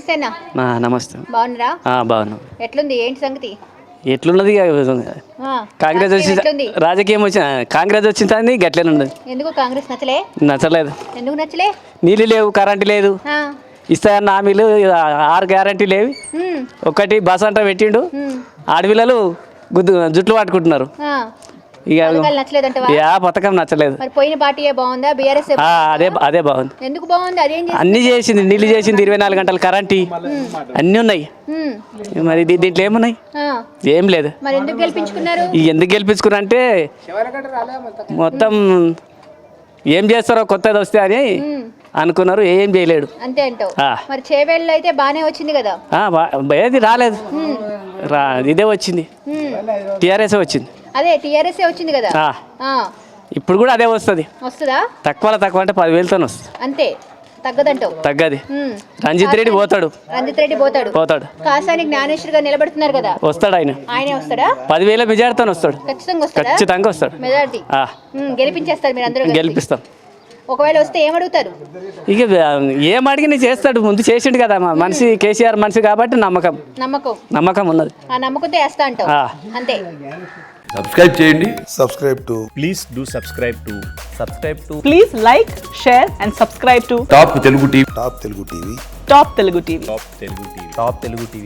నమస్తే అన్న. నమస్తే. బాగున్నారా? బాగున్నాం. ఎట్లుంది, ఏంటి సంగతి? ఎట్లున్నది కాంగ్రెస్ వచ్చి రాజకీయం వచ్చి కాంగ్రెస్ వచ్చిన కానీ గట్లనే ఉన్నది. ఎందుకు కాంగ్రెస్ నచ్చలే? నచ్చలేదు. ఎందుకు నచ్చలే? నీళ్ళు లేవు, కరెంటు లేదు, ఇస్తాయన్న హామీలు 6 గ్యారంటీ లేవి. ఒకటి బస్ అంట పెట్టిండు, ఆడపిల్లలు జుట్లు పట్టుకుంటున్నారు. ఇక పథకం నచ్చలేదు. పోయిన పార్టీ బాగుందా? బీఆర్ఎస్ అదే బాగుంది. ఎందుకు బాగుంది? అన్ని చేసింది, నీళ్ళు చేసింది, 24 గంటలు కరెంటు అన్ని ఉన్నాయి. మరి దీంట్లో ఏమున్నాయి? ఏం లేదు. మరి ఎందుకు గెలిపించుకున్నారు? ఎందుకు గెలిపించుకున్నా అంటే మొత్తం ఏం చేస్తారో కొత్తది వస్తే అని అనుకున్నారు, ఏం చేయలేడు. అంతే అంటావు. మరి చేవేళ్ళు అయితే బానే వచ్చింది కదా? ఏది రాలేదు, ఇదే వచ్చింది, టీఆర్ఎస్ వచ్చింది. అదే టీఆర్ఎస్ వచ్చింది కదా. ఇప్పుడు కూడా అదే వస్తుంది. వస్తుందా? తక్కువ అంటే 10,000తో వస్తుంది. అంతే, తగ్గదంటావు? తగ్గది. రంజిత్ రెడ్డి పోతాడు. కాసాని జ్ఞానేశ్వర్ గారు నిలబడుతున్నారు కదా, వస్తాడు. ఆయనే వస్తాడా? 10,000 మెజార్టీతో వస్తాడు. ఖచ్చితంగా వస్తాడు. మెజార్టీ గెలిపించేస్తారు మీరు అందరూ? గెలిపిస్తాం. ఒకవేళ వస్తే ఏమడుగుతారు? ఇక ఏం అడిగి చేస్తాడు, ముందు చేసిండు కదా. మనిషి కేసీఆర్ మనిషి కాబట్టి నమ్మకం ఉన్నది. ఆ నమ్మకంతో వేస్తా అంటావు. అంతే. సబ్స్క్రైబ్ చేయండి. Please do subscribe to. Please like, share and subscribe to top Telugu TV. Top Telugu TV. Top Telugu TV.